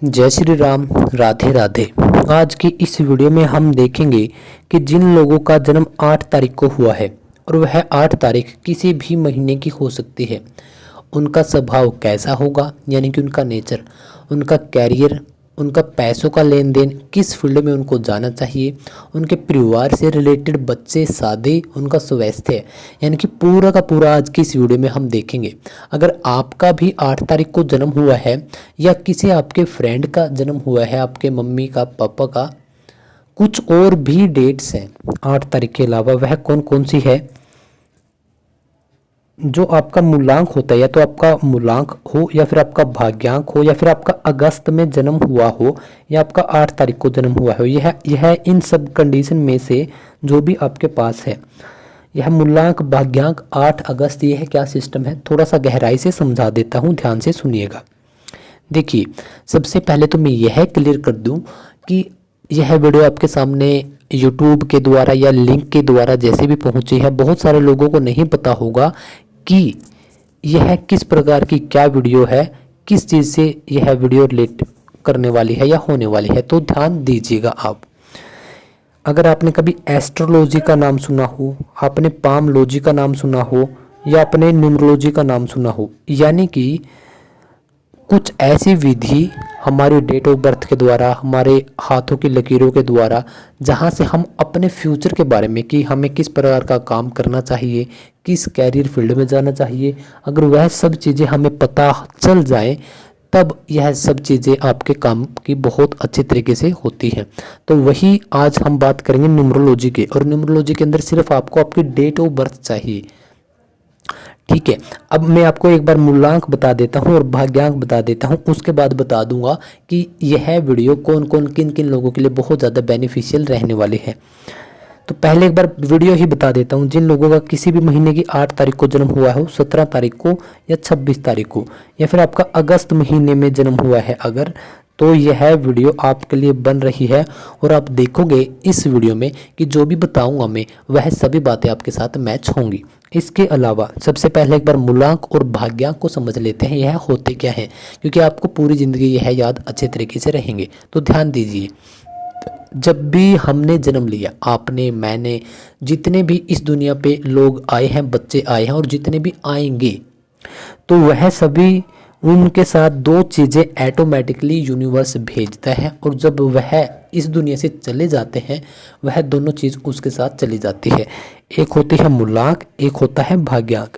जय श्री राम। राधे राधे। आज की इस वीडियो में हम देखेंगे कि जिन लोगों का जन्म 8 तारीख को हुआ है और वह 8 तारीख किसी भी महीने की हो सकती है, उनका स्वभाव कैसा होगा, यानी कि उनका नेचर, उनका कैरियर, उनका पैसों का लेन देन, किस फील्ड में उनको जाना चाहिए, उनके परिवार से रिलेटेड बच्चे, शादी, उनका स्वास्थ्य, यानी कि पूरा का पूरा आज की इस वीडियो में हम देखेंगे। अगर आपका भी 8 तारीख को जन्म हुआ है या किसी आपके फ्रेंड का जन्म हुआ है, आपके मम्मी का, पापा का, कुछ और भी डेट्स हैं 8 तारीख के अलावा, वह कौन कौन सी है, जो आपका मूलांक होता है, या तो आपका मूलांक हो या फिर आपका भाग्यांक हो या फिर आपका अगस्त में जन्म हुआ हो या आपका 8 तारीख को जन्म हुआ हो, यह इन सब कंडीशन में से जो भी आपके पास है, यह मूलांक, भाग्यांक, 8 अगस्त, यह क्या सिस्टम है, थोड़ा सा गहराई से समझा देता हूँ, ध्यान से सुनिएगा। देखिए, सबसे पहले तो मैं यह क्लियर कर दूं कि यह वीडियो आपके सामने यूट्यूब के द्वारा या लिंक के द्वारा जैसे भी पहुंची है, बहुत सारे लोगों को नहीं पता होगा कि यह किस प्रकार की क्या वीडियो है, किस चीज़ से यह वीडियो रिलेट करने वाली है या होने वाली है। तो ध्यान दीजिएगा आप। अगर आपने कभी एस्ट्रोलॉजी का नाम सुना हो, आपने पामलॉजी का नाम सुना हो या आपने न्यूमरोलॉजी का नाम सुना हो, यानी कि कुछ ऐसी विधि हमारी डेट ऑफ बर्थ के द्वारा, हमारे हाथों की लकीरों के द्वारा, जहाँ से हम अपने फ्यूचर के बारे में कि हमें किस प्रकार का काम करना चाहिए, किस कैरियर फील्ड में जाना चाहिए, अगर वह सब चीज़ें हमें पता चल जाए, तब यह सब चीज़ें आपके काम की बहुत अच्छे तरीके से होती हैं। तो वही आज हम बात करेंगे न्यूमरोलॉजी के, और न्यूमरोलॉजी के अंदर सिर्फ आपको आपकी डेट ऑफ बर्थ चाहिए। ठीक है, अब मैं आपको एक बार मूलांक बता देता हूँ और भाग्यांक बता देता हूँ, उसके बाद बता दूंगा कि यह वीडियो कौन कौन किन किन लोगों के लिए बहुत ज़्यादा बेनिफिशियल रहने वाली है। तो पहले एक बार वीडियो ही बता देता हूँ। जिन लोगों का किसी भी महीने की 8 तारीख को जन्म हुआ हो, 17 तारीख को या 26 तारीख को, या फिर आपका अगस्त महीने में जन्म हुआ है अगर, तो यह वीडियो आपके लिए बन रही है। और आप देखोगे इस वीडियो में कि जो भी बताऊंगा मैं, वह सभी बातें आपके साथ मैच होंगी। इसके अलावा सबसे पहले एक बार मूलांक और भाग्यांक को समझ लेते हैं, यह होते क्या है, क्योंकि आपको पूरी ज़िंदगी यह याद अच्छे तरीके से रहेंगे। तो ध्यान दीजिए, जब भी हमने जन्म लिया, आपने, मैंने, जितने भी इस दुनिया पे लोग आए हैं, बच्चे आए हैं और जितने भी आएंगे, तो वह सभी, उनके साथ दो चीज़ें ऑटोमेटिकली यूनिवर्स भेजता है, और जब वह इस दुनिया से चले जाते हैं, वह दोनों चीज़ उसके साथ चली जाती है। एक होती है मूलांक, एक होता है भाग्यांक।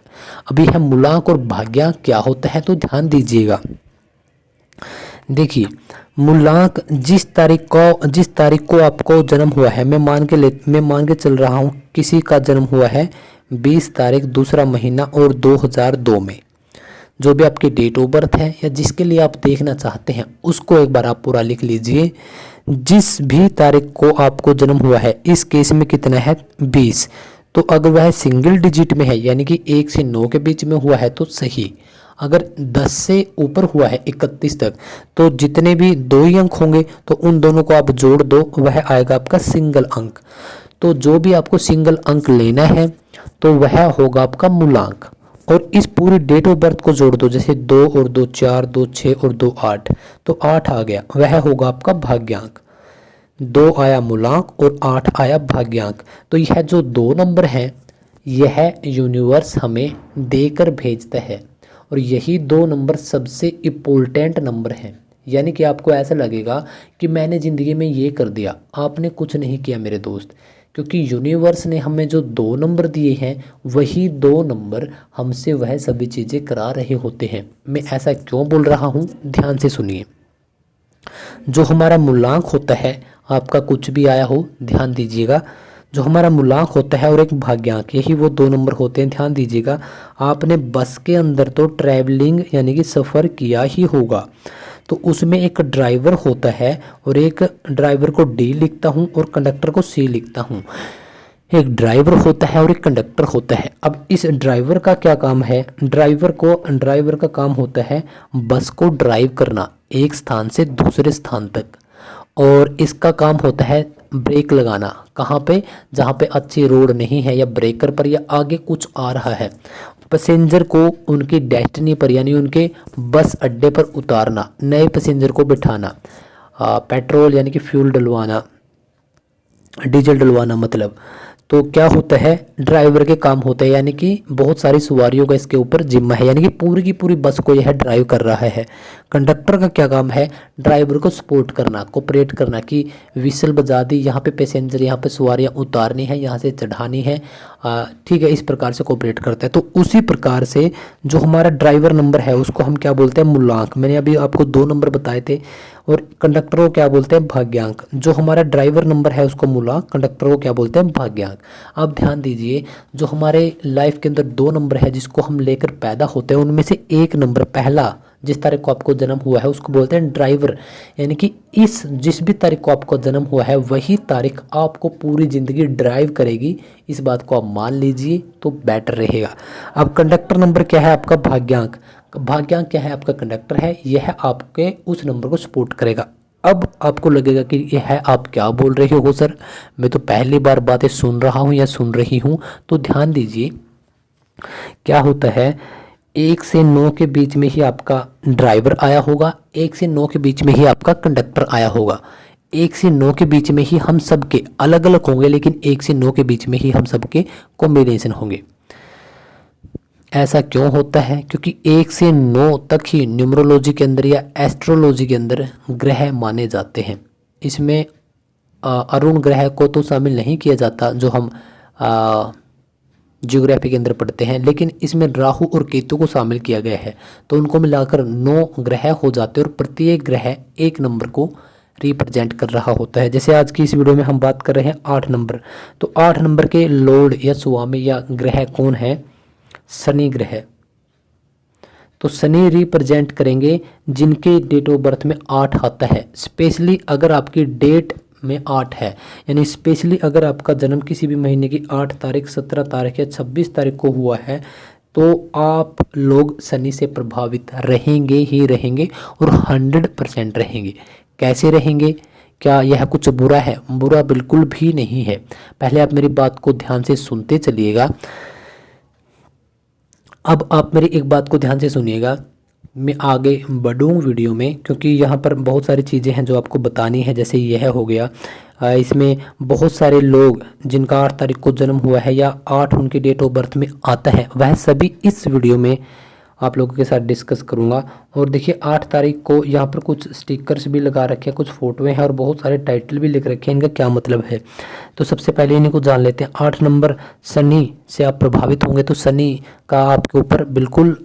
अभी यह मूलांक और भाग्यांक क्या होता है, तो ध्यान दीजिएगा। देखिए, मूलांक जिस तारीख को आपको जन्म हुआ है, मैं मान के चल रहा हूँ किसी का जन्म हुआ है 20 तारीख दूसरा महीना और 2002 में, जो भी आपकी डेट ऑफ बर्थ है या जिसके लिए आप देखना चाहते हैं, उसको एक बार आप पूरा लिख लीजिए। जिस भी तारीख को आपको जन्म हुआ है, इस केस में कितना है 20, तो अगर वह सिंगल डिजिट में है, यानी कि 1 से 9 के बीच में हुआ है तो सही। अगर 10 से ऊपर हुआ है 31 तक, तो जितने भी दो ही अंक होंगे तो उन दोनों को आप जोड़ दो, वह आएगा आपका सिंगल अंक। तो जो भी आपको सिंगल अंक लेना है तो वह होगा आपका मूलांक। और इस पूरी डेट ऑफ बर्थ को जोड़ दो, जैसे 2 और 2 4, 2 6 और 2 8, तो 8 आ गया, वह होगा आपका भाग्यांक। 2 आया मूलांक और 8 आया भाग्यांक। तो यह जो 2 नंबर हैं, यह यूनिवर्स हमें देकर भेजता है, और यही 2 नंबर सबसे इम्पोर्टेंट नंबर हैं। यानी कि आपको ऐसा लगेगा कि मैंने ज़िंदगी में ये कर दिया, आपने कुछ नहीं किया मेरे दोस्त, क्योंकि यूनिवर्स ने हमें जो 2 नंबर दिए हैं, वही 2 नंबर हमसे वह सभी चीज़ें करा रहे होते हैं। मैं ऐसा क्यों बोल रहा हूँ, ध्यान से सुनिए। जो हमारा मूलांक होता है, आपका कुछ भी आया हो, ध्यान दीजिएगा, जो हमारा मूलांक होता है और एक भाग्यांक, यही वो 2 नंबर होते हैं। ध्यान दीजिएगा, आपने बस के अंदर तो ट्रैवलिंग यानी कि सफ़र किया ही होगा, तो उसमें एक ड्राइवर होता है, और एक ड्राइवर को डी लिखता हूँ और कंडक्टर को सी लिखता हूँ। एक ड्राइवर होता है और एक कंडक्टर होता है। अब इस ड्राइवर का क्या काम है, ड्राइवर का काम होता है बस को ड्राइव करना एक स्थान से दूसरे स्थान तक, और इसका काम होता है ब्रेक लगाना। कहाँ पे? जहाँ पे अच्छी रोड नहीं है या ब्रेकर पर या आगे कुछ आ रहा है, पैसेंजर को उनकी डेस्टिनी पर यानी उनके बस अड्डे पर उतारना, नए पैसेंजर को बिठाना, पेट्रोल यानी कि फ्यूल डलवाना, डीजल डलवाना मतलब। तो क्या होता है, ड्राइवर के काम होते हैं, यानी कि बहुत सारी सवारियों का इसके ऊपर जिम्मा है, यानी कि पूरी की पूरी बस को यह ड्राइव कर रहा है। कंडक्टर का क्या काम है? ड्राइवर को सपोर्ट करना, कोऑपरेट करना कि विसल बजा दी, यहाँ पे पैसेंजर, यहाँ पे सवारियाँ उतारनी है, यहाँ से चढ़ानी है, ठीक है, इस प्रकार से कोऑपरेट करता है। तो उसी प्रकार से जो हमारा ड्राइवर नंबर है उसको हम क्या बोलते हैं? मूलांक। मैंने अभी आपको 2 नंबर बताए थे। और कंडक्टर को क्या बोलते हैं? भाग्यांक। जो हमारा ड्राइवर नंबर है उसको मूलांक, कंडक्टर को क्या बोलते हैं? भाग्यांक। अब ध्यान दीजिए, जो हमारे लाइफ के अंदर 2 नंबर है जिसको हम लेकर पैदा होते हैं, उनमें से एक नंबर पहला जिस तारीख को आपको जन्म हुआ है उसको बोलते हैं ड्राइवर, यानी कि इस जिस भी तारीख को आपको जन्म हुआ है वही तारीख आपको पूरी ज़िंदगी ड्राइव करेगी। इस बात को आप मान लीजिए तो बेटर रहेगा। अब कंडक्टर नंबर क्या है आपका? भाग्यांक। भाग्यांक क्या है आपका? कंडक्टर है, यह आपके उस नंबर को सपोर्ट करेगा। अब आपको लगेगा कि यह है, आप क्या बोल रहे हो सर, मैं तो पहली बार बातें सुन रहा हूँ या सुन रही हूँ। तो ध्यान दीजिए, क्या होता है, 1 से 9 के बीच में ही आपका ड्राइवर आया होगा, 1 से 9 के बीच में ही आपका कंडक्टर आया होगा, 1 से 9 के बीच में ही हम सबके अलग अलग होंगे, लेकिन 1 से 9 के बीच में ही हम सबके कॉम्बिनेशन होंगे। ऐसा क्यों होता है? क्योंकि 1 से 9 तक ही न्यूमरोलॉजी के अंदर या एस्ट्रोलॉजी के अंदर ग्रह माने जाते हैं। इसमें अरुण ग्रह को तो शामिल नहीं किया जाता जो हम ज्योग्राफी के अंदर पढ़ते हैं, लेकिन इसमें राहु और केतु को शामिल किया गया है। तो उनको मिलाकर 9 ग्रह हो जाते हैं और प्रत्येक ग्रह एक नंबर को रिप्रेजेंट कर रहा होता है। जैसे आज की इस वीडियो में हम बात कर रहे हैं 8 नंबर, तो 8 नंबर के लॉर्ड या स्वामी या ग्रह कौन है? शनि ग्रह। तो शनि रिप्रेजेंट करेंगे जिनके डेट ऑफ बर्थ में 8 आता है। स्पेशली अगर आपकी डेट में 8 है, यानी स्पेशली अगर आपका जन्म किसी भी महीने की 8 तारीख, 17 तारीख या 26 तारीख को हुआ है, तो आप लोग शनि से प्रभावित रहेंगे ही रहेंगे और 100% रहेंगे। कैसे रहेंगे? क्या यह कुछ बुरा है? बुरा बिल्कुल भी नहीं है। पहले आप मेरी बात को ध्यान से सुनते चलिएगा। अब आप मेरी एक बात को ध्यान से सुनिएगा, मैं आगे बढ़ूँ वीडियो में, क्योंकि यहाँ पर बहुत सारी चीज़ें हैं जो आपको बतानी है। जैसे यह हो गया, इसमें बहुत सारे लोग जिनका 8 तारीख को जन्म हुआ है या 8 उनकी डेट ऑफ बर्थ में आता है, वह सभी इस वीडियो में आप लोगों के साथ डिस्कस करूंगा। और देखिए 8 तारीख को यहाँ पर कुछ स्टिकर्स भी लगा रखे हैं, कुछ फोटोएं हैं और बहुत सारे टाइटल भी लिख रखे हैं। इनका क्या मतलब है, तो सबसे पहले इन्हीं को जान लेते हैं। 8 नंबर शनि से आप प्रभावित होंगे, तो शनि का आपके ऊपर बिल्कुल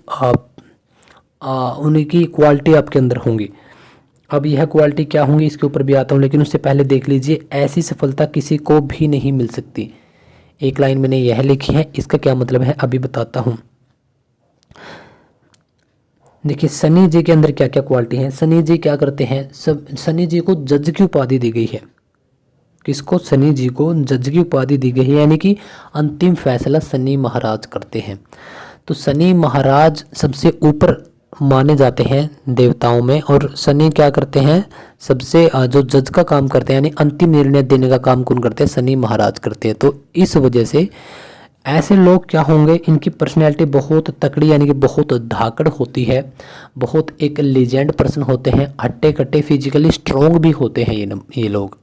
उन्हीं की क्वालिटी आपके अंदर होंगी। अब यह क्वालिटी क्या होंगी इसके ऊपर भी आता हूँ, लेकिन उससे पहले देख लीजिए, ऐसी सफलता किसी को भी नहीं मिल सकती। एक लाइन मैंने यह लिखी है, इसका क्या मतलब है अभी बताता हूँ। देखिए शनि जी के अंदर क्या क्या क्वालिटी है। शनि जी क्या करते हैं, सब शनि जी को जज की उपाधि दी गई है। किसको? शनि जी को जज की उपाधि दी गई है, यानी कि अंतिम फैसला शनि महाराज करते हैं। तो शनि महाराज सबसे ऊपर माने जाते हैं देवताओं में, और शनि क्या करते हैं, सबसे जो जज का काम करते हैं, यानी अंतिम निर्णय देने का काम कौन करते हैं? शनि महाराज करते हैं। तो इस वजह से ऐसे लोग क्या होंगे, इनकी पर्सनैलिटी बहुत तकड़ी यानी कि बहुत धाकड़ होती है, बहुत एक लेजेंड पर्सन होते हैं, हट्टे कट्टे फिजिकली स्ट्रॉन्ग भी होते हैं ये लोग।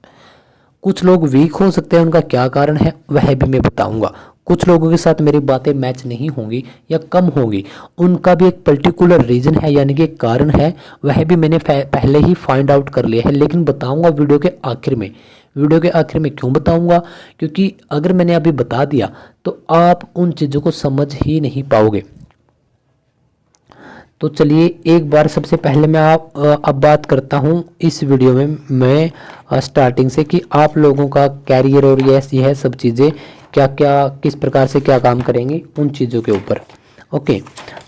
कुछ लोग वीक हो सकते हैं, उनका क्या कारण है वह भी मैं बताऊंगा। कुछ लोगों के साथ मेरी बातें मैच नहीं होंगी या कम होंगी, उनका भी एक पर्टिकुलर रीज़न है, यानी कि एक कारण है, वह भी मैंने पहले ही फाइंड आउट कर लिया है, लेकिन बताऊंगा वीडियो के आखिर में। वीडियो के आखिर में क्यों बताऊंगा? क्योंकि अगर मैंने अभी बता दिया तो आप उन चीज़ों को समझ ही नहीं पाओगे। तो चलिए एक बार सबसे पहले मैं अब बात करता हूँ इस वीडियो में मैं स्टार्टिंग से कि आप लोगों का कैरियर और यह सब चीज़ें क्या क्या किस प्रकार से क्या काम करेंगी उन चीज़ों के ऊपर। ओके,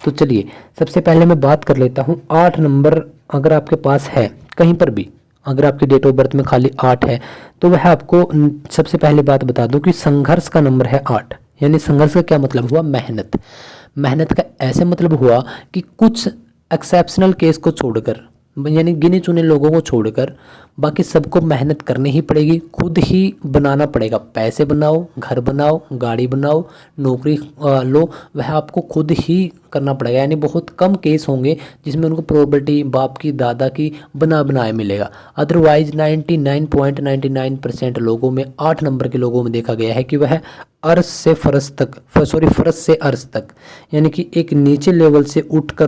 तो चलिए सबसे पहले मैं बात कर लेता हूँ। 8 नंबर अगर आपके पास है कहीं पर भी, अगर आपकी डेट ऑफ बर्थ में खाली 8 है, तो वह आपको सबसे पहले बात बता दूं कि संघर्ष का नंबर है 8। यानी संघर्ष का क्या मतलब हुआ? मेहनत। मेहनत का ऐसे मतलब हुआ कि कुछ एक्सेप्शनल केस को छोड़कर यानी गिने चुने लोगों को छोड़कर बाकी सबको मेहनत करनी ही पड़ेगी, खुद ही बनाना पड़ेगा। पैसे बनाओ, घर बनाओ, गाड़ी बनाओ, नौकरी लो, वह आपको खुद ही करना पड़ेगा। यानी बहुत कम केस होंगे जिसमें उनको प्रॉपर्टी बाप की दादा की बना बनाए मिलेगा। अदरवाइज 99.99% लोगों में, 8 नंबर के लोगों में देखा गया है कि वह अर्श से फरश तक, सॉरी फरश से अर्श तक, यानी कि एक नीचे लेवल से उठकर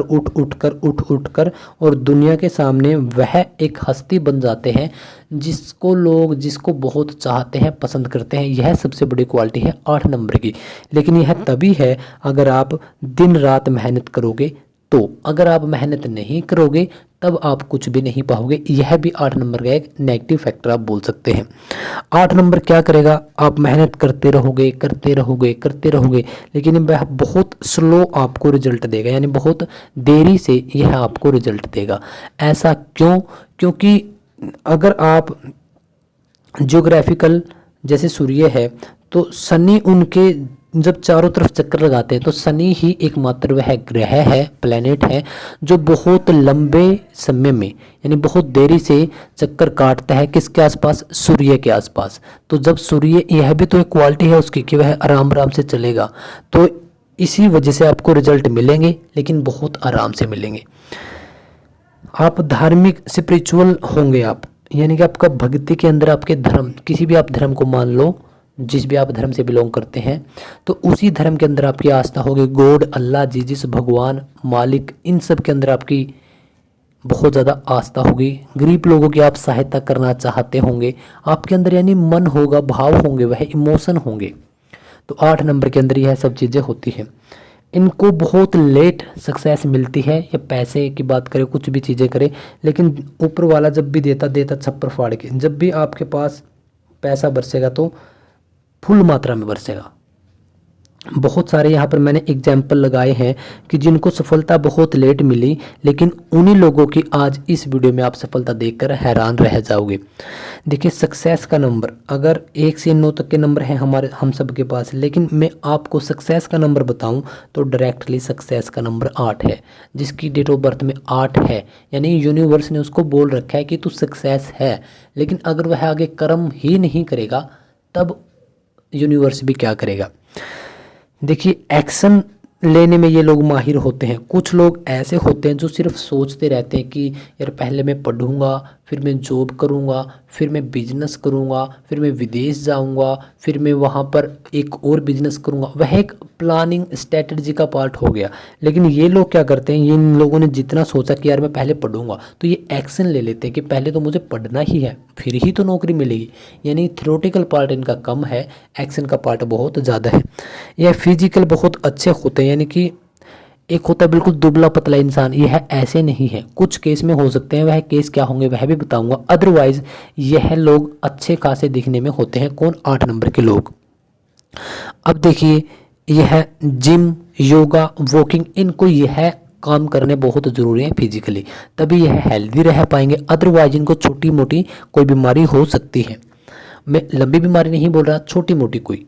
और दुनिया के सामने वह एक हस्ती बन जाते हैं जिसको लोग, जिसको बहुत चाहते हैं, पसंद करते हैं। यह सबसे बड़ी क्वालिटी है 8 नंबर की। लेकिन यह तभी है अगर आप दिन रात मेहनत करोगे तो, अगर आप मेहनत नहीं करोगे तब आप कुछ भी नहीं पाओगे। यह भी 8 नंबर का एक नेगेटिव फैक्टर आप बोल सकते हैं। 8 नंबर क्या करेगा, आप मेहनत करते रहोगे, लेकिन वह बहुत स्लो आपको रिजल्ट देगा, यानी बहुत देरी से यह आपको रिजल्ट देगा। ऐसा क्यों? क्योंकि अगर आप ज्योग्राफिकल, जैसे सूर्य है तो शनि उनके जब चारों तरफ चक्कर लगाते हैं तो शनि ही एकमात्र वह ग्रह है, प्लेनेट है, जो बहुत लंबे समय में, यानी बहुत देरी से चक्कर काटता है किसके आसपास, सूर्य के आसपास। तो जब सूर्य, यह भी तो एक क्वालिटी है उसकी कि वह आराम आराम से चलेगा, तो इसी वजह से आपको रिजल्ट मिलेंगे, लेकिन बहुत आराम से मिलेंगे। आप धार्मिक स्पिरिचुअल होंगे आप, यानी कि आपका भक्ति के अंदर, आपके धर्म, किसी भी आप धर्म को मान लो, जिस भी आप धर्म से बिलोंग करते हैं, तो उसी धर्म के अंदर आपकी आस्था होगी। गॉड, अल्लाह, जीसस, भगवान, मालिक, इन सब के अंदर आपकी बहुत ज़्यादा आस्था होगी। गरीब लोगों की आप सहायता करना चाहते होंगे, आपके अंदर यानी मन होगा, भाव होंगे, वह इमोशन होंगे। तो 8 नंबर के अंदर यह सब चीज़ें होती हैं। इनको बहुत लेट सक्सेस मिलती है, या पैसे की बात करें, कुछ भी चीज़ें करें, लेकिन ऊपर वाला जब भी देता छप्पर फाड़ के। जब भी आपके पास पैसा बरसेगा तो फुल मात्रा में बरसेगा। बहुत सारे यहाँ पर मैंने एग्जाम्पल लगाए हैं कि जिनको सफलता बहुत लेट मिली, लेकिन उन्हीं लोगों की आज इस वीडियो में आप सफलता देखकर हैरान रह जाओगे। देखिए, सक्सेस का नंबर अगर 1 से 9 तक के नंबर हैं हम सब के पास, लेकिन मैं आपको सक्सेस का नंबर बताऊं तो डायरेक्टली सक्सेस का नंबर 8 है, जिसकी डेट ऑफ बर्थ में 8 है। यानी यूनिवर्स ने उसको बोल रखा है कि तू सक्सेस है। लेकिन अगर वह आगे कर्म ही नहीं करेगा तब यूनिवर्स भी क्या करेगा। देखिए, एक्शन लेने में ये लोग माहिर होते हैं। कुछ लोग ऐसे होते हैं जो सिर्फ सोचते रहते हैं कि यार पहले मैं पढ़ूंगा, फिर मैं जॉब करूंगा, फिर मैं बिजनेस करूंगा, फिर मैं विदेश जाऊंगा, फिर मैं वहाँ पर एक और बिजनेस करूंगा। वह एक प्लानिंग स्ट्रेटजी का पार्ट हो गया। लेकिन ये लोग क्या करते हैं, इन लोगों ने जितना सोचा कि यार मैं पहले पढ़ूंगा, तो ये एक्शन ले लेते हैं कि पहले तो मुझे पढ़ना ही है, फिर ही तो नौकरी मिलेगी। यानी थ्योरेटिकल पार्ट इनका कम है, एक्शन का पार्ट बहुत ज़्यादा है। यह फिजिकल बहुत अच्छे होते हैं, यानी कि एक होता है बिल्कुल दुबला पतला इंसान, यह ऐसे नहीं है। कुछ केस में हो सकते हैं, वह केस क्या होंगे वह भी बताऊंगा। अदरवाइज यह लोग अच्छे खासे दिखने में होते हैं। कौन? 8 नंबर के लोग। अब देखिए, यह जिम, योगा, वॉकिंग, इनको यह काम करने बहुत ज़रूरी है फिजिकली, तभी यह हेल्दी रह पाएंगे। अदरवाइज इनको छोटी मोटी कोई बीमारी हो सकती है। मैं लंबी बीमारी नहीं बोल रहा, छोटी मोटी कोई।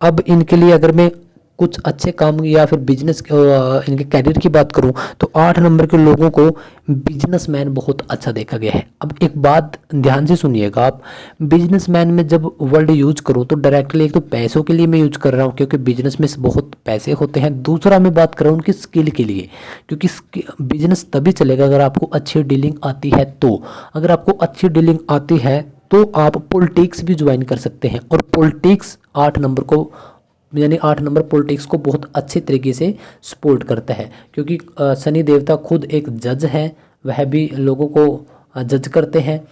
अब इनके लिए अगर मैं कुछ अच्छे काम या फिर बिजनेस, इनके कैरियर की बात करूं तो 8 नंबर के लोगों को बिजनेसमैन बहुत अच्छा देखा गया है। अब एक बात ध्यान से सुनिएगा आप, बिजनेसमैन में जब वर्ड यूज करूं तो डायरेक्टली एक तो पैसों के लिए मैं यूज कर रहा हूं क्योंकि बिजनेस में बहुत पैसे होते हैं। दूसरा मैं बात कर रहा हूं उनकी स्किल के लिए, क्योंकि बिजनेस तभी चलेगा अगर आपको अच्छी डीलिंग आती है। तो अगर आपको अच्छी डीलिंग आती है तो आप पॉलिटिक्स भी ज्वाइन कर सकते हैं। और पॉलिटिक्स 8 नंबर को, यानी 8 नंबर पॉलिटिक्स को बहुत अच्छे तरीके से सपोर्ट करता है, क्योंकि शनि देवता खुद एक जज है, वह भी लोगों को जज करते हैं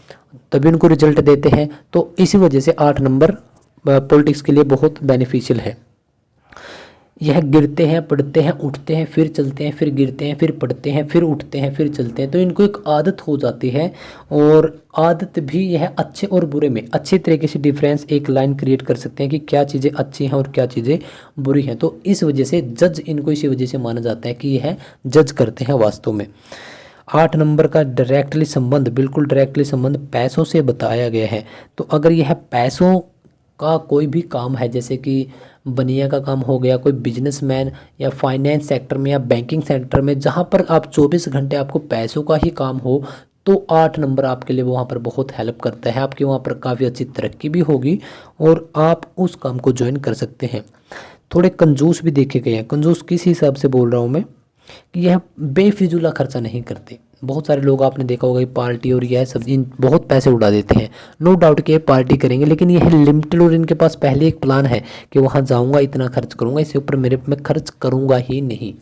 तभी उनको रिजल्ट देते हैं। तो इसी वजह से 8 नंबर पॉलिटिक्स के लिए बहुत बेनिफिशियल है। यह गिरते हैं, पढ़ते हैं, उठते हैं, फिर चलते हैं, फिर गिरते हैं, फिर पढ़ते हैं, फिर उठते हैं, फिर चलते हैं। तो इनको एक आदत हो जाती है, और आदत भी यह अच्छे और बुरे में अच्छे तरीके से डिफरेंस एक लाइन क्रिएट कर सकते हैं कि क्या चीज़ें अच्छी हैं और क्या चीज़ें बुरी हैं। तो इस वजह से जज इनको इसी वजह से माना जाता है कि यह जज करते हैं वास्तव में। 8 नंबर का डायरेक्टली संबंध, बिल्कुल डायरेक्टली संबंध पैसों से बताया गया है। तो अगर यह पैसों का कोई भी काम है, जैसे कि बनिया का काम हो गया, कोई बिजनेसमैन या फाइनेंस सेक्टर में या बैंकिंग सेक्टर में, जहाँ पर आप 24 घंटे आपको पैसों का ही काम हो, तो 8 नंबर आपके लिए वहाँ पर बहुत हेल्प करता है। आपकी वहाँ पर काफ़ी अच्छी तरक्की भी होगी और आप उस काम को ज्वाइन कर सकते हैं। थोड़े कंजूस भी देखे गए हैं। कंजूस किस हिसाब से बोल रहा हूँ मैं, कि यह बेफिजूला खर्चा नहीं करते। बहुत सारे लोग आपने देखा होगा कि पार्टी और यह सब इन बहुत पैसे उड़ा देते हैं। नो डाउट कि ये पार्टी करेंगे, लेकिन यह लिमिटेड और इनके पास पहले एक प्लान है कि वहाँ जाऊँगा, इतना खर्च करूँगा, इससे ऊपर मैं खर्च करूँगा ही नहीं।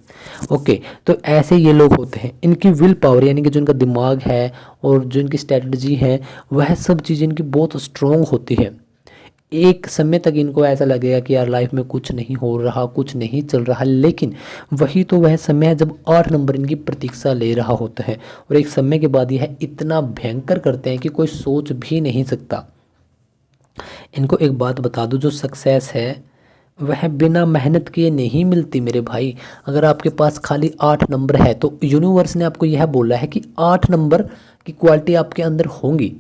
ओके, तो ऐसे ये लोग होते हैं। इनकी विल पावर यानी कि जो इनका दिमाग है और जो इनकी स्ट्रेटजी है, वह सब चीज़ इनकी बहुत स्ट्रॉन्ग होती है। एक समय तक इनको ऐसा लगेगा कि यार लाइफ में कुछ नहीं हो रहा, कुछ नहीं चल रहा, लेकिन वही तो वह समय है जब 8 नंबर इनकी प्रतीक्षा ले रहा होता है। और एक समय के बाद यह इतना भयंकर करते हैं कि कोई सोच भी नहीं सकता। इनको एक बात बता दूं, जो सक्सेस है वह बिना मेहनत किए नहीं मिलती मेरे भाई। अगर आपके पास खाली 8 नंबर है तो यूनिवर्स ने आपको यह बोला है कि 8 नंबर की क्वालिटी आपके अंदर होंगी।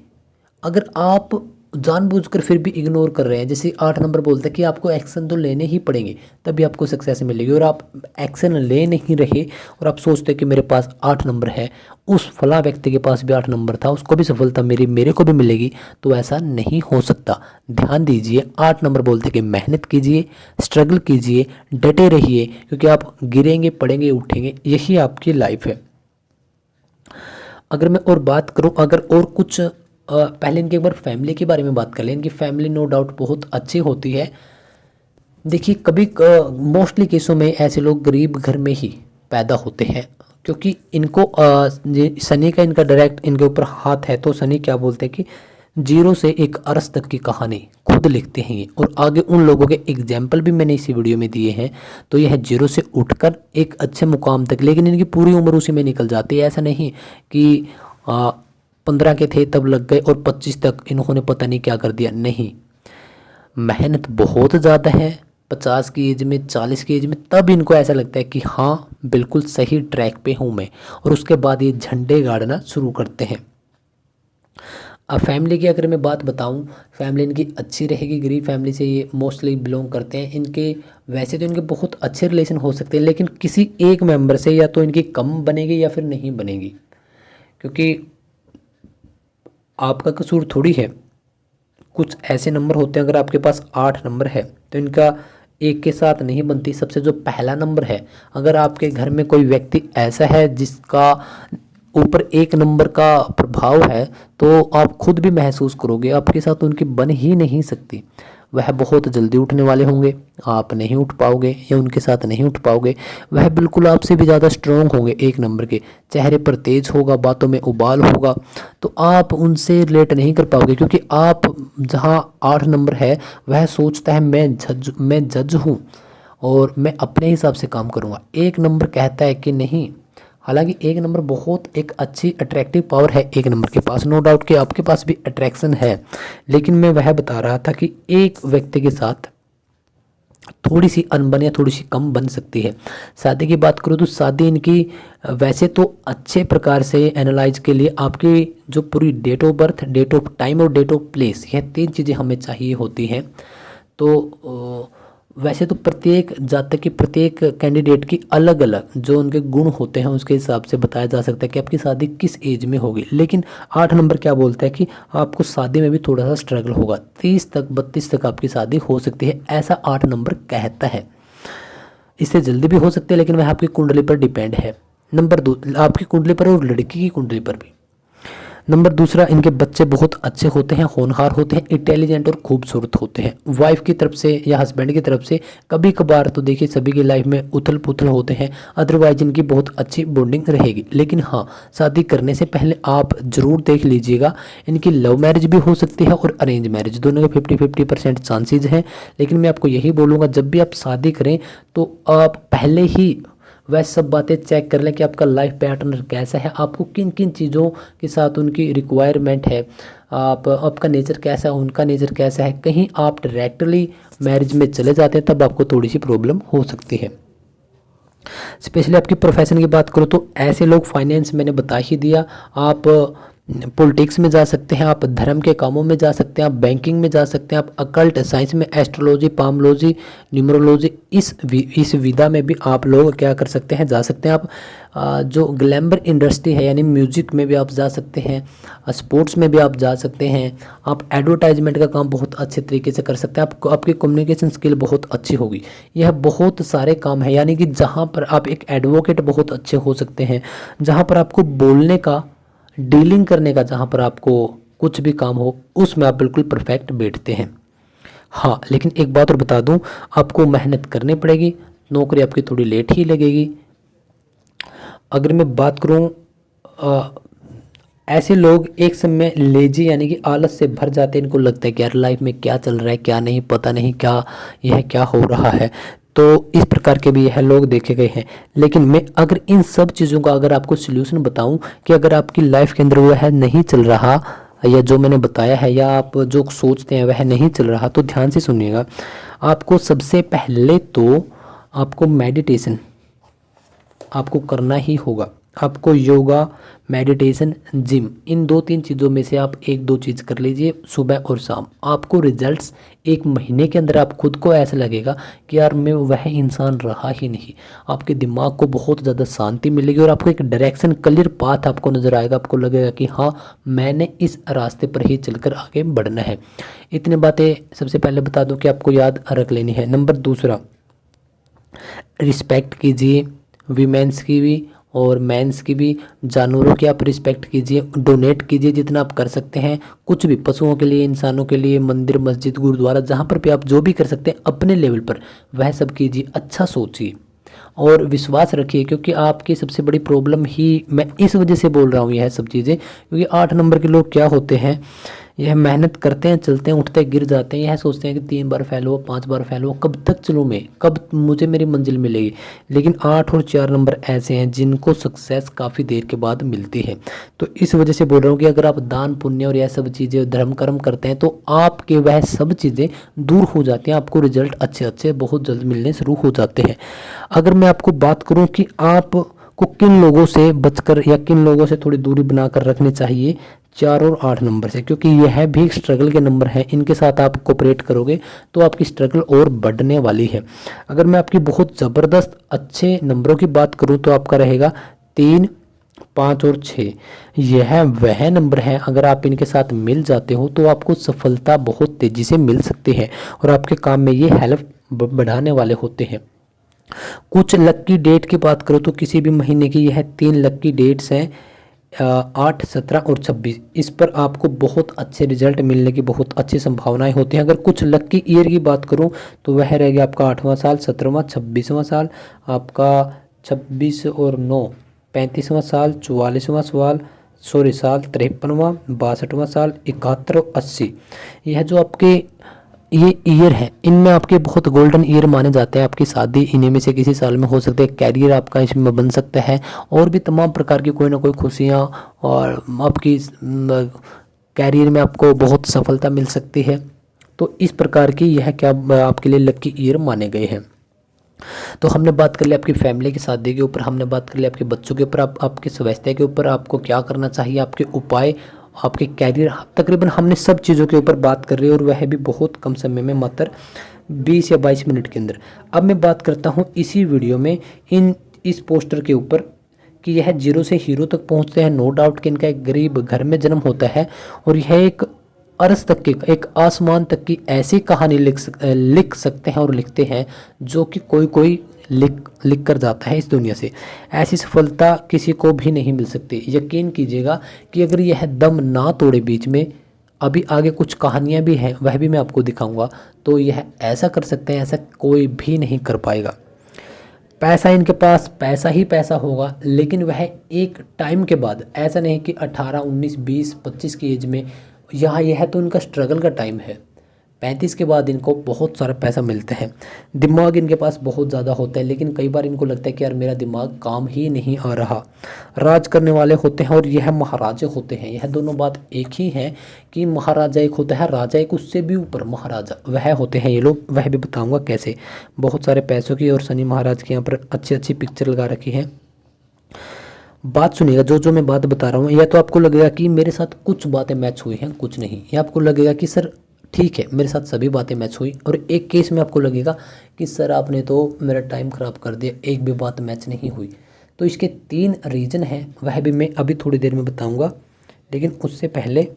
अगर आप जानबूझकर फिर भी इग्नोर कर रहे हैं, जैसे 8 नंबर बोलते हैं कि आपको एक्शन तो लेने ही पड़ेंगे तभी आपको सक्सेस मिलेगी, और आप एक्शन ले नहीं रहे और आप सोचते हैं कि मेरे पास 8 नंबर है, उस फला व्यक्ति के पास भी 8 नंबर था, उसको भी सफलता मेरे को भी मिलेगी, तो ऐसा नहीं हो सकता। ध्यान दीजिए, 8 नंबर बोलते हैं कि मेहनत कीजिए, स्ट्रगल कीजिए, डटे रहिए, क्योंकि आप गिरेंगे, पड़ेंगे, उठेंगे, यही आपकी लाइफ है। अगर मैं और बात करूं, अगर और कुछ पहले इनके एक बार फैमिली के बारे में बात कर लें। इनकी फैमिली नो डाउट बहुत अच्छी होती है। देखिए, कभी मोस्टली केसों में ऐसे लोग गरीब घर में ही पैदा होते हैं, क्योंकि इनको शनि का इनका डायरेक्ट इनके ऊपर हाथ है। तो शनि क्या बोलते हैं कि 0 से 1 अरस तक की कहानी खुद लिखते हैं ये, और आगे उन लोगों के एग्जाम्पल भी मैंने इसी वीडियो में दिए हैं। तो यह 0 से उठकर एक अच्छे मुकाम तक, लेकिन इनकी पूरी उम्र उसी में निकल जाती है। ऐसा नहीं कि 15 के थे तब लग गए और 25 तक इन्होंने पता नहीं क्या कर दिया, नहीं। मेहनत बहुत ज़्यादा है। 50 की एज में, 40 की एज में, तब इनको ऐसा लगता है कि हाँ बिल्कुल सही ट्रैक पे हूँ मैं, और उसके बाद ये झंडे गाड़ना शुरू करते हैं। अब फैमिली की अगर मैं बात बताऊं, फैमिली इनकी अच्छी रहेगी। गरीब फैमिली से ये मोस्टली बिलोंग करते हैं। इनके वैसे तो इनके बहुत अच्छे रिलेशन हो सकते हैं, लेकिन किसी एक मेंबर से या तो इनकी कम बनेगी या फिर नहीं बनेगी, क्योंकि आपका कसूर थोड़ी है। कुछ ऐसे नंबर होते हैं, अगर आपके पास 8 नंबर है तो इनका एक के साथ नहीं बनती। सबसे जो पहला नंबर है, अगर आपके घर में कोई व्यक्ति ऐसा है जिसका ऊपर 1 नंबर का प्रभाव है, तो आप खुद भी महसूस करोगे आपके साथ उनकी बन ही नहीं सकती। वह बहुत जल्दी उठने वाले होंगे, आप नहीं उठ पाओगे या उनके साथ नहीं उठ पाओगे। वह बिल्कुल आपसे भी ज़्यादा स्ट्रॉन्ग होंगे, 1 नंबर के। चेहरे पर तेज होगा, बातों में उबाल होगा, तो आप उनसे रिलेट नहीं कर पाओगे, क्योंकि आप जहाँ 8 नंबर है वह सोचता है मैं जज हूँ और मैं अपने हिसाब से काम करूँगा। 1 नंबर कहता है कि नहीं। हालांकि 1 नंबर बहुत एक अच्छी अट्रैक्टिव पावर है 1 नंबर के पास, नो डाउट कि आपके पास भी अट्रैक्शन है, लेकिन मैं वह बता रहा था कि एक व्यक्ति के साथ थोड़ी सी अनबन या थोड़ी सी कम बन सकती है। शादी की बात करूँ तो शादी इनकी वैसे तो अच्छे प्रकार से एनालाइज के लिए आपकी जो पूरी date of birth, date of time और डेट ऑफ प्लेस, यह 3 चीज़ें हमें चाहिए होती हैं। तो वैसे तो प्रत्येक जातक की, प्रत्येक कैंडिडेट की अलग अलग जो उनके गुण होते हैं उसके हिसाब से बताया जा सकता है कि आपकी शादी किस एज में होगी। लेकिन 8 नंबर क्या बोलता है कि आपको शादी में भी थोड़ा सा स्ट्रगल होगा, 30 तक 32 तक आपकी शादी हो सकती है, ऐसा 8 नंबर कहता है। इससे जल्दी भी हो सकती है, लेकिन वह आपकी कुंडली पर डिपेंड है। नंबर 2, आपकी कुंडली पर और लड़की की कुंडली पर भी। नंबर दूसरा, इनके बच्चे बहुत अच्छे होते हैं, होनहार होते हैं, इंटेलिजेंट और खूबसूरत होते हैं। वाइफ की तरफ से या हस्बैंड की तरफ से कभी कभार तो देखिए सभी की लाइफ में उथल पुथल होते हैं, अदरवाइज इनकी बहुत अच्छी बॉन्डिंग रहेगी। लेकिन हाँ, शादी करने से पहले आप ज़रूर देख लीजिएगा, इनकी लव मैरिज भी हो सकती है और अरेंज मैरिज, दोनों के 50-50% चांसेज हैं। लेकिन मैं आपको यही बोलूँगा, जब भी आप शादी करें तो आप पहले ही वह सब बातें चेक कर लें कि आपका लाइफ पैटर्न कैसा है, आपको किन किन चीज़ों के साथ उनकी रिक्वायरमेंट है, आपका नेचर कैसा है, उनका नेचर कैसा है। कहीं आप डायरेक्टली मैरिज में चले जाते हैं तब आपको थोड़ी सी प्रॉब्लम हो सकती है। स्पेशली आपकी प्रोफेशन की बात करो तो ऐसे लोग, फाइनेंस मैंने बता ही दिया, आप पॉलिटिक्स में जा सकते हैं, आप धर्म के कामों में जा सकते हैं, आप बैंकिंग में जा सकते हैं, आप अकल्ट साइंस में एस्ट्रोलॉजी, पामोलॉजी, न्यूमरोलॉजी, इस विधा में भी आप लोग क्या कर सकते हैं, जा सकते हैं। आप जो ग्लैमर इंडस्ट्री है यानी म्यूजिक में भी आप जा सकते हैं, स्पोर्ट्स में भी आप जा सकते हैं, आप एडवर्टाइजमेंट का काम बहुत अच्छे तरीके से कर सकते हैं, आपकी कम्युनिकेशन स्किल बहुत अच्छी होगी। यह बहुत सारे काम है, यानी कि जहाँ पर आप एक एडवोकेट बहुत अच्छे हो सकते हैं, जहाँ पर आपको बोलने का, डीलिंग करने का, जहाँ पर आपको कुछ भी काम हो उसमें आप बिल्कुल परफेक्ट बैठते हैं। हाँ, लेकिन एक बात और बता दूं, आपको मेहनत करनी पड़ेगी, नौकरी आपकी थोड़ी लेट ही लगेगी। अगर मैं बात करूं, ऐसे लोग एक समय लेजी यानी कि आलस से भर जाते हैं, इनको लगता है कि यार लाइफ में क्या चल रहा है क्या नहीं, पता नहीं क्या यह क्या हो रहा है। तो इस प्रकार के भी यह लोग देखे गए हैं। लेकिन मैं अगर इन सब चीज़ों का अगर आपको सल्यूशन बताऊं कि अगर आपकी लाइफ के अंदर वह नहीं चल रहा, या जो मैंने बताया है या आप जो सोचते हैं वह नहीं चल रहा, तो ध्यान से सुनिएगा। आपको सबसे पहले तो आपको मेडिटेशन आपको करना ही होगा। आपको योगा, मेडिटेशन, जिम, इन 2-3 चीज़ों में से आप 1-2 चीज़ कर लीजिए सुबह और शाम। आपको रिजल्ट्स 1 महीने के अंदर आप खुद को ऐसा लगेगा कि यार मैं वह इंसान रहा ही नहीं। आपके दिमाग को बहुत ज़्यादा शांति मिलेगी और आपको एक डायरेक्शन, क्लियर पाथ आपको नज़र आएगा। आपको लगेगा कि हाँ, मैंने इस रास्ते पर ही चलकर आगे बढ़ना है। इतनी बातें सबसे पहले बता दूं कि आपको याद रख लेनी है। नंबर दूसरा, रिस्पेक्ट कीजिए वीमेंस की भी और मेंस की भी। जानवरों की आप रिस्पेक्ट कीजिए, डोनेट कीजिए जितना आप कर सकते हैं, कुछ भी, पशुओं के लिए, इंसानों के लिए, मंदिर, मस्जिद, गुरुद्वारा, जहाँ पर भी आप जो भी कर सकते हैं अपने लेवल पर वह सब कीजिए। अच्छा सोचिए और विश्वास रखिए, क्योंकि आपकी सबसे बड़ी प्रॉब्लम ही, मैं इस वजह से बोल रहा हूँ यह सब चीज़ें, क्योंकि 8 नंबर के लोग क्या होते हैं, यह मेहनत करते हैं, चलते हैं, उठते हैं, गिर जाते हैं, यह सोचते हैं कि 3 बार फेल हो, 5 बार फेल हो, कब तक चलूँ मैं, कब मुझे मेरी मंजिल मिलेगी। लेकिन 8 और 4 नंबर ऐसे हैं जिनको सक्सेस काफ़ी देर के बाद मिलती है। तो इस वजह से बोल रहा हूँ कि अगर आप दान पुण्य और यह सब चीज़ें, धर्म कर्म करते हैं तो आपके वह सब चीज़ें दूर हो जाती हैं, आपको रिजल्ट अच्छे अच्छे बहुत जल्द मिलने शुरू हो जाते हैं। अगर मैं आपको बात करूँ कि आप को किन लोगों से बचकर या किन लोगों से थोड़ी दूरी बनाकर रखनी चाहिए, 4 और 8 नंबर से, क्योंकि यह भी स्ट्रगल के नंबर हैं। इनके साथ आप कोऑपरेट करोगे तो आपकी स्ट्रगल और बढ़ने वाली है। अगर मैं आपकी बहुत ज़बरदस्त अच्छे नंबरों की बात करूं तो आपका रहेगा 3, 5 और 6। यह वह नंबर है, अगर आप इनके साथ मिल जाते हो तो आपको सफलता बहुत तेज़ी से मिल सकती है और आपके काम में ये हेल्प बढ़ाने वाले होते हैं। कुछ लक्की डेट की बात करो तो किसी भी महीने की यह 3 लक्की डेट्स हैं, 8, 17 और 26। इस पर आपको बहुत अच्छे रिजल्ट मिलने की बहुत अच्छी संभावनाएं होती हैं। अगर कुछ लक्की ईयर की बात करूं तो वह रहेगा आपका 8वां साल, 17वां, 26वां साल, आपका 26 और 9 35वां साल, 44वां साल, साल, 53वां, 62वां साल, 71 और 80। यह जो आपके ये ईयर है, इनमें आपके बहुत गोल्डन ईयर माने जाते हैं। आपकी शादी इन्हीं में से किसी साल में हो सकती है, कैरियर आपका इसमें बन सकता है, और भी तमाम प्रकार की कोई ना कोई खुशियाँ, और आपकी कैरियर में आपको बहुत सफलता मिल सकती है। तो इस प्रकार की यह क्या आपके लिए लकी ईयर माने गए हैं। तो हमने बात कर ली आपकी फैमिली की शादी के ऊपर, हमने बात कर ली आपके बच्चों के ऊपर, आपके स्वास्थ्य के ऊपर, आपको क्या करना चाहिए, आपके उपाय, आपके कैरियर, तकरीबन हमने सब चीज़ों के ऊपर बात कर रही है, और वह भी बहुत कम समय में, मात्र 20 या 22 मिनट के अंदर। अब मैं बात करता हूँ इसी वीडियो में इस पोस्टर के ऊपर कि यह 0 से हीरो तक पहुँचते हैं। नो डाउट कि इनका एक गरीब घर में जन्म होता है, और यह एक अर्श तक की, एक आसमान तक की ऐसी कहानी लिख सकते हैं और लिखते हैं जो कि कोई लिख कर जाता है इस दुनिया से। ऐसी सफलता किसी को भी नहीं मिल सकती। यकीन कीजिएगा कि अगर यह दम ना तोड़े बीच में, अभी आगे कुछ कहानियां भी हैं, वह भी मैं आपको दिखाऊंगा, तो यह ऐसा कर सकते हैं, ऐसा कोई भी नहीं कर पाएगा। पैसा इनके पास पैसा ही पैसा होगा, लेकिन वह एक टाइम के बाद, ऐसा नहीं कि 18, 19, 20, 25 की एज में, यहाँ यह तो इनका स्ट्रगल का टाइम है। 35 के बाद इनको बहुत सारा पैसा मिलता है। दिमाग इनके पास बहुत ज़्यादा होता है, लेकिन कई बार इनको लगता है कि यार मेरा दिमाग काम ही नहीं आ रहा। राज करने वाले होते हैं और यह महाराजा होते हैं। यह दोनों बात एक ही है कि महाराजा एक होता है, राजा एक, उससे भी ऊपर महाराजा वह होते हैं ये लोग। वह भी बताऊँगा कैसे। बहुत सारे पैसों की और शनि महाराज की यहाँ पर अच्छी अच्छी पिक्चर लगा रखी है। बात सुनिएगा, जो जो मैं बात बता रहा हूँ, या तो आपको लगेगा कि मेरे साथ कुछ बातें मैच हुई हैं, कुछ नहीं, या आपको लगेगा कि सर ठीक है मेरे साथ सभी बातें मैच हुई, और एक केस में आपको लगेगा कि सर आपने तो मेरा टाइम ख़राब कर दिया, एक भी बात मैच नहीं हुई। तो इसके 3 रीज़न हैं, वह भी मैं अभी थोड़ी देर में बताऊँगा, लेकिन उससे पहले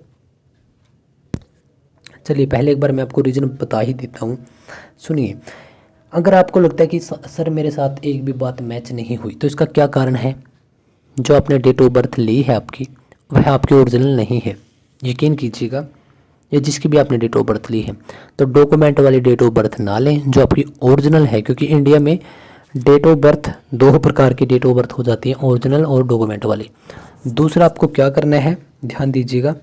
चलिए पहले एक बार मैं आपको रीज़न बता ही देता हूँ। सुनिए, अगर आपको लगता है कि सर मेरे साथ एक भी बात मैच नहीं हुई, तो इसका क्या कारण है? जो आपने डेट ऑफ बर्थ ली है आपकी, वह आपकी ओरिजिनल नहीं है, यकीन कीजिएगा। या जिसकी भी आपने डेट ऑफ बर्थ ली है, तो डॉक्यूमेंट वाली डेट ऑफ बर्थ ना लें जो आपकी ओरिजिनल है, क्योंकि इंडिया में डेट ऑफ बर्थ 2 प्रकार की डेट ऑफ बर्थ हो जाती है, ओरिजिनल और डॉक्यूमेंट वाली। दूसरा आपको क्या करना है, ध्यान दीजिएगा,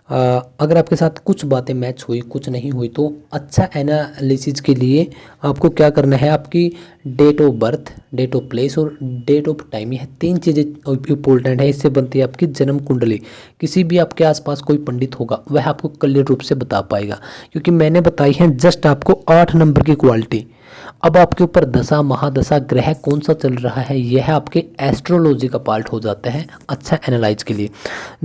अगर आपके साथ कुछ बातें मैच हुई, कुछ नहीं हुई, तो अच्छा एनालिसिस के लिए आपको क्या करना है, आपकी date of birth, date of place और डेट ऑफ टाइम, यह 3 चीज़ें इंपॉर्टेंट है। इससे बनती है आपकी जन्म कुंडली। किसी भी आपके आसपास कोई पंडित होगा वह आपको क्लियर रूप से बता पाएगा, क्योंकि मैंने बताई है जस्ट आपको 8 नंबर की क्वालिटी। अब आपके ऊपर दशा महादशा ग्रह कौन सा चल रहा है, यह आपके एस्ट्रोलॉजी का पार्ट हो जाता है अच्छा एनालाइज के लिए।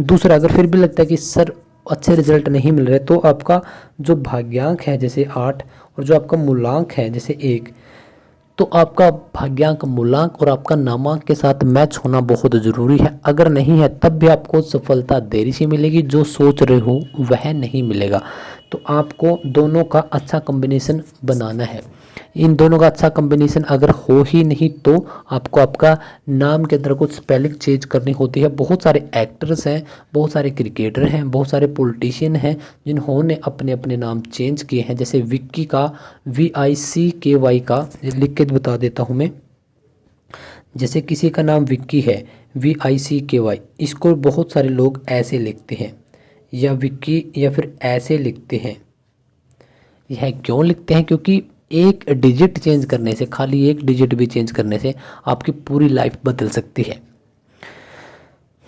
दूसरा, अगर फिर भी लगता है कि सर अच्छे रिजल्ट नहीं मिल रहे, तो आपका जो भाग्यांक है जैसे 8 और जो आपका मूलांक है जैसे 1, तो आपका भाग्यांक, मूलांक और आपका नामांक के साथ मैच होना बहुत ज़रूरी है। अगर नहीं है तब भी आपको सफलता देरी से मिलेगी, जो सोच रहे हो वह नहीं मिलेगा। तो आपको दोनों का अच्छा कॉम्बिनेशन बनाना है। इन दोनों का अच्छा कॉम्बिनेशन अगर हो ही नहीं, तो आपको आपका नाम के अंदर कुछ स्पेलिंग चेंज करनी होती है। बहुत सारे एक्टर्स हैं, बहुत सारे क्रिकेटर हैं, बहुत सारे पॉलिटिशियन हैं जिन्होंने अपने अपने नाम चेंज किए हैं। जैसे विक्की का VICKY का लिख के बता देता हूँ मैं। जैसे किसी का नाम विक्की है VICKY, इसको बहुत सारे लोग ऐसे लिखते हैं, या विक्की या फिर ऐसे लिखते हैं। यह क्यों लिखते हैं? क्योंकि एक डिजिट चेंज करने से, खाली एक डिजिट भी चेंज करने से आपकी पूरी लाइफ बदल सकती है।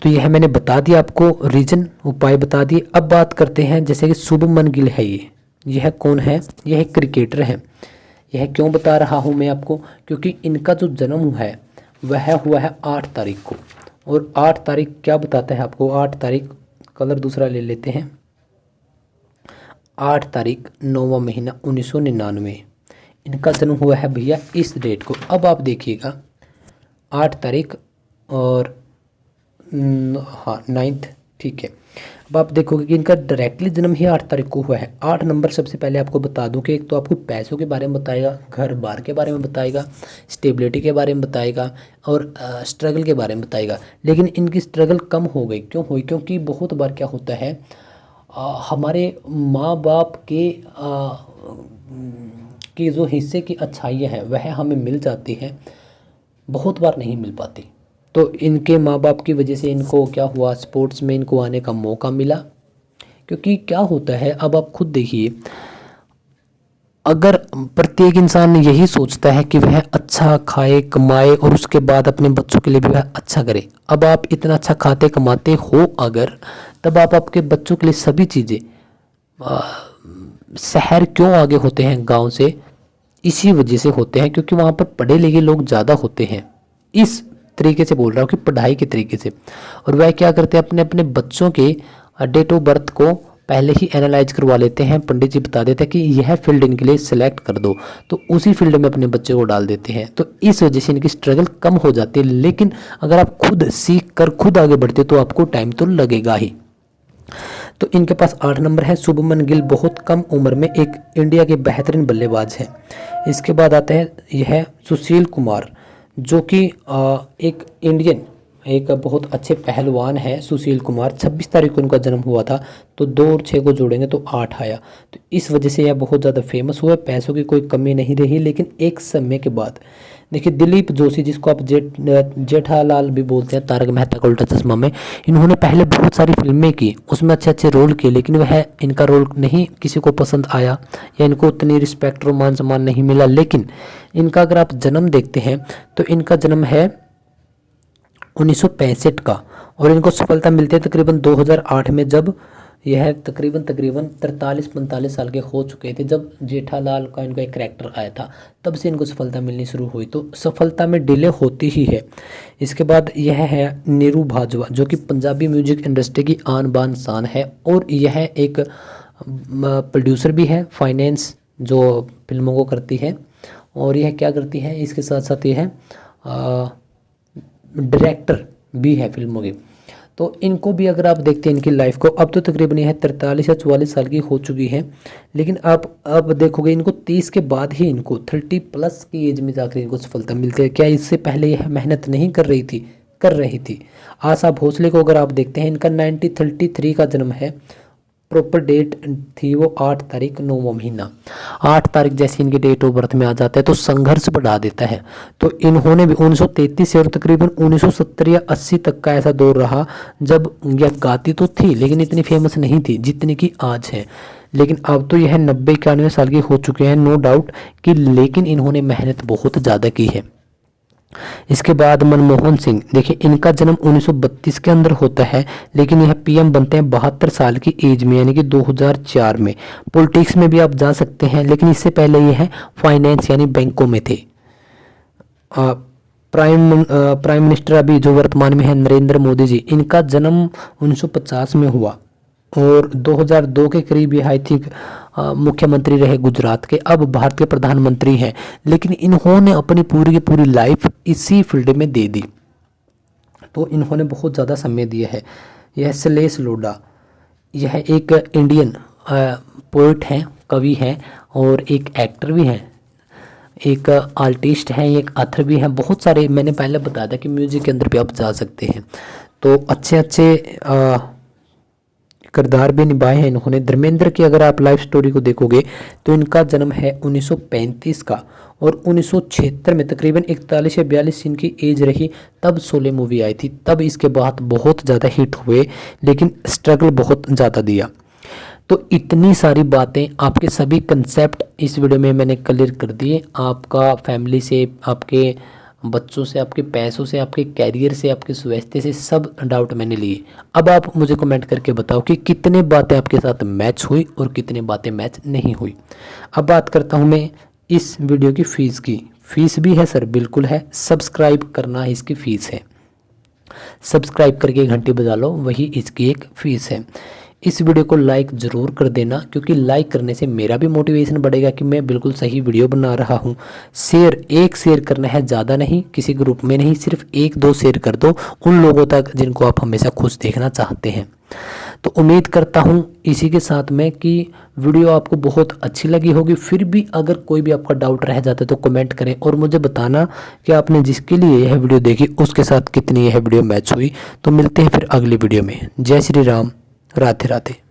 तो यह मैंने बता दिया आपको, रीजन उपाय बता दिए। अब बात करते हैं, जैसे कि शुभमन गिल है, यह कौन है? यह एक क्रिकेटर है। यह क्यों बता रहा हूँ मैं आपको? क्योंकि इनका जो जन्म हुआ है वह हुआ है 8 तारीख को, और 8 तारीख क्या बताता है आपको? 8 तारीख, कलर दूसरा ले लेते हैं, 8 तारीख 9वां महीना 1999, इनका जन्म हुआ है भैया इस डेट को। अब आप देखिएगा 8 तारीख और हाँ 9th, ठीक है। अब आप देखोगे कि इनका डायरेक्टली जन्म ही 8 तारीख को हुआ है। 8 नंबर सबसे पहले आपको बता दूं कि एक तो आपको पैसों के बारे में बताएगा, घर बार के बारे में बताएगा, स्टेबिलिटी के बारे में बताएगा, और स्ट्रगल के बारे में बताएगा। लेकिन इनकी स्ट्रगल कम हो गई, क्यों हुई? क्योंकि बहुत बार क्या होता है, हमारे माँ बाप के जो हिस्से की अच्छाइयाँ हैं वह हमें मिल जाती हैं, बहुत बार नहीं मिल पाती। तो इनके माँ बाप की वजह से इनको क्या हुआ, स्पोर्ट्स में इनको आने का मौका मिला। क्योंकि क्या होता है, अब आप खुद देखिए, अगर प्रत्येक इंसान यही सोचता है कि वह अच्छा खाए कमाए और उसके बाद अपने बच्चों के लिए भी वह अच्छा करे। अब आप इतना अच्छा खाते कमाते हो अगर, तब आप आपके बच्चों के लिए सभी चीज़ें, शहर क्यों आगे होते हैं गांव से? इसी वजह से होते हैं क्योंकि वहाँ पर पढ़े लिखे लोग ज़्यादा होते हैं। इस तरीके से बोल रहा हूँ कि पढ़ाई के तरीके से। और वह क्या करते हैं, अपने अपने बच्चों के डेट ऑफ बर्थ को पहले ही एनालाइज करवा लेते हैं। पंडित जी बता देते हैं कि यह फील्ड इनके लिए सिलेक्ट कर दो, तो उसी फील्ड में अपने बच्चे को डाल देते हैं। तो इस वजह से इनकी स्ट्रगल कम हो जाती है। लेकिन अगर आप खुद सीख कर खुद आगे बढ़ते तो आपको टाइम तो लगेगा ही। तो इनके पास 8 नंबर है। शुभमन गिल बहुत कम उम्र में एक इंडिया के बेहतरीन बल्लेबाज हैं। इसके बाद आता है यह सुशील कुमार, जो कि एक इंडियन, एक बहुत अच्छे पहलवान है सुशील कुमार। 26 तारीख को उनका जन्म हुआ था, तो 2 और 6 को जोड़ेंगे तो 8 आया। तो इस वजह से यह बहुत ज़्यादा फेमस हुआ। पैसों की कोई कमी नहीं रही, लेकिन एक समय के बाद देखिए दिलीप जोशी, जिसको आप जेठालाल भी बोलते हैं, तारक मेहता का उल्टा चश्मा में, इन्होंने पहले बहुत सारी फिल्में की, उसमें अच्छे अच्छे रोल किए, लेकिन वह इनका रोल नहीं किसी को पसंद आया, या इनको उतनी रिस्पेक्ट और मान सम्मान नहीं मिला। लेकिन इनका अगर आप जन्म देखते हैं तो इनका जन्म है 1965 का, और इनको सफलता मिलती है तकरीबन 2008 में, जब यह तकरीबन 43-45 साल के हो चुके थे जब जेठालाल का इनका एक करैक्टर आया था, तब से इनको सफलता मिलनी शुरू हुई। तो सफलता में डिले होती ही है। इसके बाद यह है नीरू बाजवा, जो कि पंजाबी म्यूजिक इंडस्ट्री की आन बान शान है, और यह एक प्रोड्यूसर भी है, फाइनेंस जो फिल्मों को करती है, और यह क्या करती है, इसके साथ साथ यह डायरेक्टर भी है फिल्मों की। तो इनको भी अगर आप देखते हैं इनकी लाइफ को, अब तो तकरीबन यह 43 या 44 साल की हो चुकी है, लेकिन आप अब देखोगे इनको 30 के बाद ही, इनको 30+ की एज में जाकर इनको सफलता मिलती है। क्या इससे पहले यह मेहनत नहीं कर रही थी? आशा भोसले को अगर आप देखते हैं, इनका 1933 का जन्म है, प्रॉपर डेट थी वो 8 तारीख 9वां महीना। 8 तारीख जैसे इनकी डेट ऑफ बर्थ में आ जाता है तो संघर्ष बढ़ा देता है। तो इन्होंने भी 1933 से और तकरीबन 1970 या 80 तक का ऐसा दौर रहा जब यह गाती तो थी लेकिन इतनी फेमस नहीं थी जितनी की आज है। लेकिन अब तो यह 90-91 साल की हो चुके हैं, नो डाउट कि, लेकिन इन्होंने मेहनत बहुत ज़्यादा की है। इसके बाद मनमोहन सिंह, देखिए इनका जन्म 1932 के अंदर होता है, लेकिन यह पीएम बनते हैं 72 साल की एज में, यानी कि 2004 में। पॉलिटिक्स में भी आप जा सकते हैं, लेकिन इससे पहले यह फाइनेंस यानी बैंकों में थे। प्राइम मिनिस्टर अभी जो वर्तमान में है नरेंद्र मोदी जी, इनका जन्म 1950 में हुआ और 2002 के करीब ये आई थिंक मुख्यमंत्री रहे गुजरात के, अब भारत के प्रधानमंत्री हैं। लेकिन इन्होंने अपनी पूरी की पूरी लाइफ इसी फील्ड में दे दी, तो इन्होंने बहुत ज़्यादा समय दिया है। यह सलेश लोढ़ा, यह एक इंडियन पोइट हैं, कवि हैं, और एक एक्टर भी हैं, एक आर्टिस्ट हैं, एक ऑथर भी हैं। बहुत सारे, मैंने पहले बताया था कि म्यूजिक के अंदर भी आप जा सकते हैं। तो अच्छे अच्छे किरदार भी निभाए हैं इन्होंने। धर्मेंद्र की अगर आप लाइफ स्टोरी को देखोगे तो इनका जन्म है 1935 का, और 1976 में तकरीबन 41 या 42 इनकी एज रही तब शोले मूवी आई थी। तब इसके बाद बहुत ज़्यादा हिट हुए, लेकिन स्ट्रगल बहुत ज़्यादा दिया। तो इतनी सारी बातें, आपके सभी कंसेप्ट इस वीडियो में मैंने क्लियर कर दिए। आपका फैमिली से, आपके बच्चों से, आपके पैसों से, आपके कैरियर से, आपके स्वास्थ्य से, सब डाउट मैंने लिए। अब आप मुझे कमेंट करके बताओ कि कितने बातें आपके साथ मैच हुई और कितने बातें मैच नहीं हुई। अब बात करता हूं मैं इस वीडियो की फ़ीस की। फ़ीस भी है सर, बिल्कुल है, सब्सक्राइब करना इसकी फ़ीस है। सब्सक्राइब करके घंटी बजा लो, वही इसकी एक फ़ीस है। इस वीडियो को लाइक ज़रूर कर देना, क्योंकि लाइक करने से मेरा भी मोटिवेशन बढ़ेगा कि मैं बिल्कुल सही वीडियो बना रहा हूँ। एक शेयर करना है, ज़्यादा नहीं, किसी ग्रुप में नहीं, सिर्फ 1-2 शेयर कर दो उन लोगों तक जिनको आप हमेशा खुश देखना चाहते हैं। तो उम्मीद करता हूँ इसी के साथ में कि वीडियो आपको बहुत अच्छी लगी होगी। फिर भी अगर कोई भी आपका डाउट रह जाता है तो कमेंट करें और मुझे बताना कि आपने जिसके लिए यह वीडियो देखी उसके साथ कितनी यह वीडियो मैच हुई। तो मिलते हैं फिर अगली वीडियो में। जय श्री राम, राधे राधे।